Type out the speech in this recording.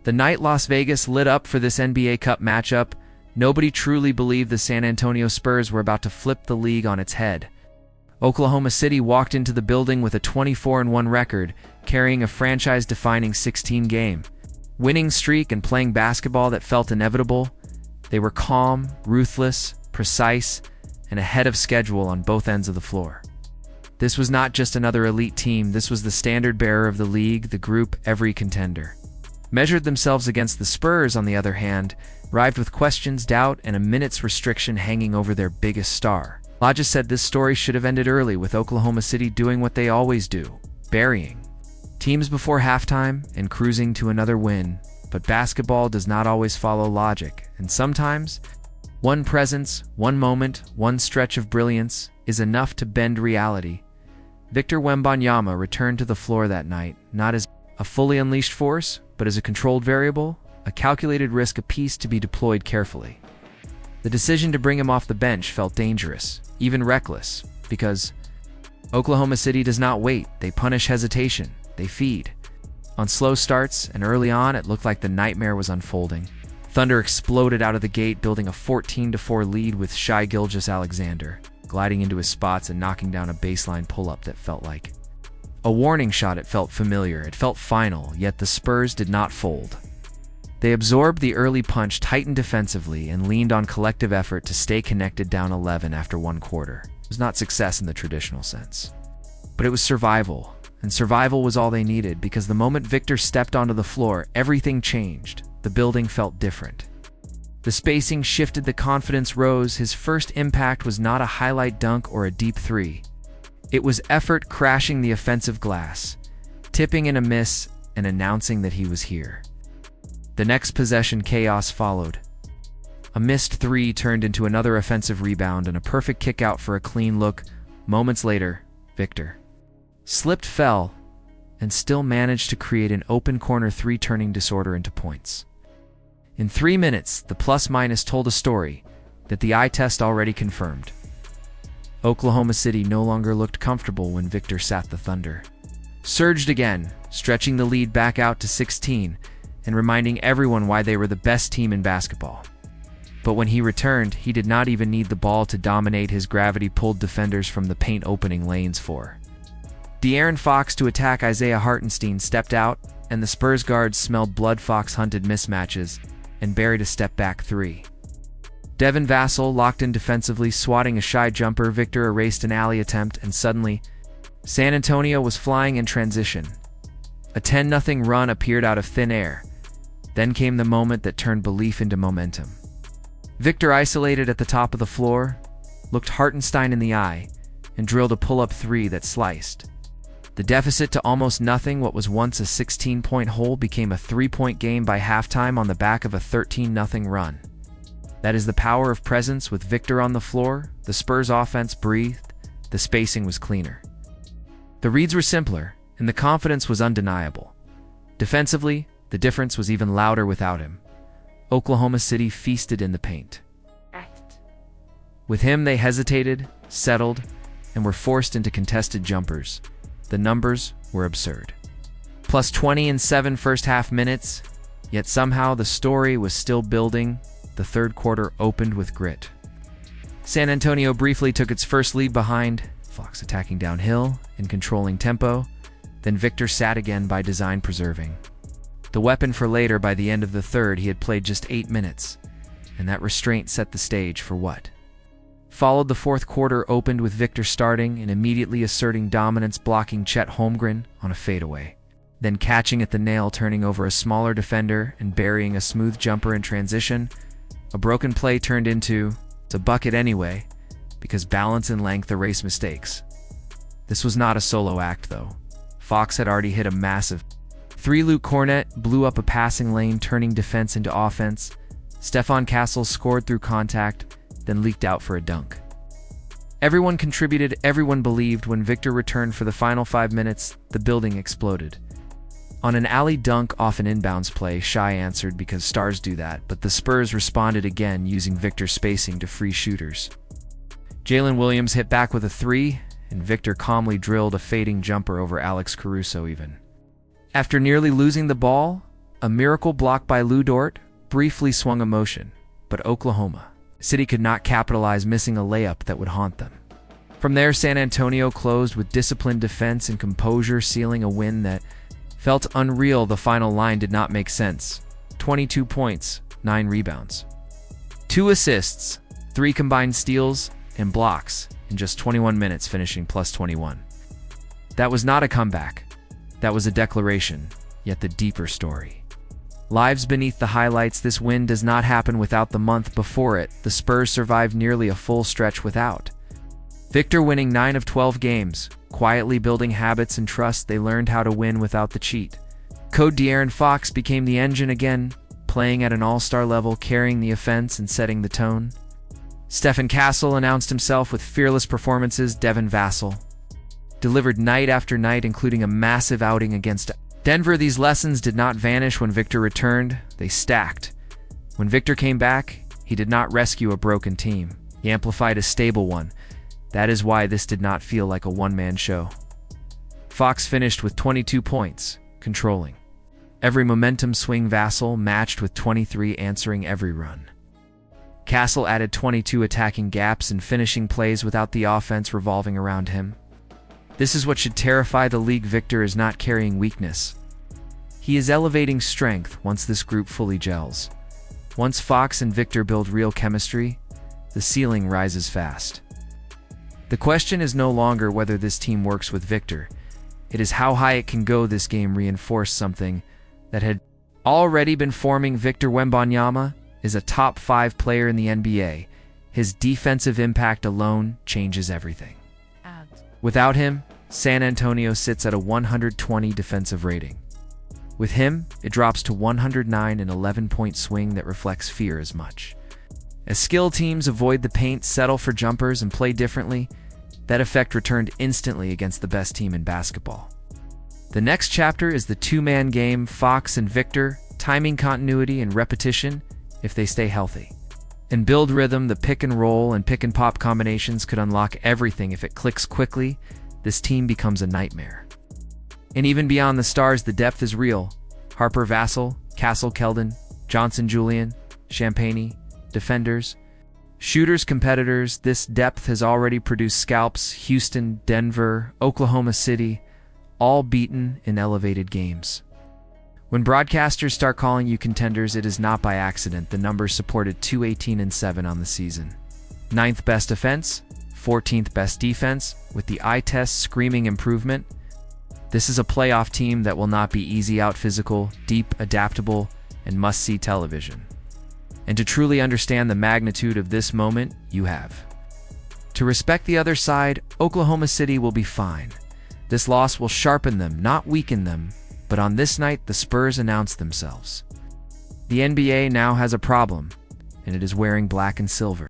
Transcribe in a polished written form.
The night Las Vegas lit up for this NBA Cup matchup, nobody truly believed the San Antonio Spurs were about to flip the league on its head. Oklahoma City walked into the building with a 24-1 record, carrying a franchise-defining 16-game winning streak and playing basketball that felt inevitable. They were calm, ruthless, precise, and ahead of schedule on both ends of the floor. This was not just another elite team, this was the standard-bearer of the league, the group, every contender. Measured themselves against the Spurs, on the other hand, arrived with questions, doubt, and a minute's restriction hanging over their biggest star. Lodge said this story should have ended early, with Oklahoma City doing what they always do, burying teams before halftime and cruising to another win. But basketball does not always follow logic, and sometimes one presence, one moment, one stretch of brilliance is enough to bend reality. Victor Wembanyama returned to the floor that night, not as a fully unleashed force, but as a controlled variable, a calculated risk, a piece to be deployed carefully. The decision to bring him off the bench felt dangerous, even reckless, because Oklahoma City does not wait, they punish hesitation, they feed. On slow starts, and early on, it looked like the nightmare was unfolding. Thunder exploded out of the gate, building a 14-4 lead with Shai Gilgeous-Alexander gliding into his spots and knocking down a baseline pull-up that felt like a warning shot. It felt familiar, it felt final, yet the Spurs did not fold. They absorbed the early punch, tightened defensively, and leaned on collective effort to stay connected down 11 after one quarter. It was not success in the traditional sense, but it was survival, and survival was all they needed, because the moment Victor stepped onto the floor, everything changed. The building felt different. The spacing shifted, the confidence rose. His first impact was not a highlight dunk or a deep three. It was effort crashing the offensive glass, tipping in a miss, and announcing that he was here. The next possession, chaos followed. A missed three turned into another offensive rebound and a perfect kick out for a clean look. Moments later, Victor slipped, fell, and still managed to create an open corner three, turning disorder into points. In 3 minutes, the plus-minus told a story that the eye test already confirmed. Oklahoma City no longer looked comfortable when Victor sat. The Thunder surged again, stretching the lead back out to 16 and reminding everyone why they were the best team in basketball. But when he returned, he did not even need the ball to dominate. His gravity pulled defenders from the paint, opening lanes for De'Aaron Fox to attack. Isaiah Hartenstein stepped out, and the Spurs guards smelled blood. Fox hunted mismatches and buried a step-back three. Devin Vassell locked in defensively, swatting a shy jumper. Victor erased an alley attempt, and suddenly, San Antonio was flying in transition. A 10-0 run appeared out of thin air. Then came the moment that turned belief into momentum. Victor, isolated at the top of the floor, looked Hartenstein in the eye and drilled a pull-up three that sliced the deficit to almost nothing. What was once a 16-point hole became a 3-point game by halftime on the back of a 13-0 run. That is the power of presence. With Victor on the floor, the Spurs offense breathed, the spacing was cleaner. The reads were simpler, and the confidence was undeniable. Defensively, the difference was even louder without him. Oklahoma City feasted in the paint. With him, they hesitated, settled, and were forced into contested jumpers. The numbers were absurd. Plus 20 in 7 first-half minutes, yet somehow the story was still building. The third quarter opened with grit. San Antonio briefly took its first lead behind, Fox attacking downhill and controlling tempo. Then Victor sat again, by design, preserving the weapon for later. By the end of the third, he had played just 8 minutes, and that restraint set the stage for what followed. The fourth quarter opened with Victor starting and immediately asserting dominance, blocking Chet Holmgren on a fadeaway, then catching at the nail, turning over a smaller defender and burying a smooth jumper in transition. A broken play turned into a bucket anyway, because balance and length erase mistakes. This was not a solo act, though. Fox had already hit a massive three. Luke Cornett blew up a passing lane, turning defense into offense. Stephon Castle scored through contact, then leaked out for a dunk. Everyone contributed, everyone believed. When Victor returned for the final 5 minutes, the building exploded. On an alley dunk off an inbounds play, Shai answered, because stars do that, but the Spurs responded again, using Victor's spacing to free shooters. Jalen Williams hit back with a three, and Victor calmly drilled a fading jumper over Alex Caruso. Even after nearly losing the ball, A miracle block by Lou Dort briefly swung a motion, but Oklahoma City could not capitalize, missing a layup that would haunt them. From there, San Antonio closed with disciplined defense and composure, sealing a win that felt unreal. The final line did not make sense. 22 points, 9 rebounds, 2 assists, 3 combined steals and blocks in just 21 minutes, finishing plus 21. That was not a comeback. That was a declaration, yet the deeper story lives beneath the highlights. This win does not happen without the month before it. The Spurs survived nearly a full stretch without Victor, winning 9 of 12 games, quietly building habits and trust. They learned how to win without the cheat code. De'Aaron Fox became the engine again, playing at an all-star level, carrying the offense and setting the tone. Stephen Castle announced himself with fearless performances. Devin Vassell delivered night after night, including a massive outing against Denver. These lessons did not vanish when Victor returned. They stacked. When Victor came back, he did not rescue a broken team. He amplified a stable one. That is why this did not feel like a one-man show. Fox finished with 22 points, controlling every momentum swing. Vassell matched with 23, answering every run. Castle added 22, attacking gaps and finishing plays without the offense revolving around him. This is what should terrify the league. Victor is not carrying weakness. He is elevating strength once this group fully gels. Once Fox and Victor build real chemistry, the ceiling rises fast. The question is no longer whether this team works with Victor. It is how high it can go. This game reinforced something that had already been forming. Victor Wembanyama is a top 5 player in the NBA. His defensive impact alone changes everything. Without him, San Antonio sits at a 120 defensive rating. With him, it drops to 109, an 11-point swing that reflects fear as much. As skill teams avoid the paint, settle for jumpers, and play differently, that effect returned instantly against the best team in basketball. The next chapter is the two-man game. Fox and Victor, timing, continuity, and repetition if they stay healthy and build rhythm. The pick and roll and pick and pop combinations could unlock everything. If it clicks quickly, this team becomes a nightmare. And even beyond the stars, the depth is real. Harper, Vassell, Castle, Keldon, Johnson, Julian, Champagny, defenders, shooters, competitors. This depth has already produced scalps. Houston, Denver, Oklahoma City, all beaten in elevated games. When broadcasters start calling you contenders, it is not by accident. The numbers supported 218-7 on the season. 9th best offense, 14th best defense, with the eye test screaming improvement. This is a playoff team that will not be easy out. Physical, deep, adaptable, and must-see television. And to truly understand the magnitude of this moment, you have to respect the other side. Oklahoma City will be fine. This loss will sharpen them, not weaken them. But on this night, the Spurs announced themselves. The NBA now has a problem, and it is wearing black and silver.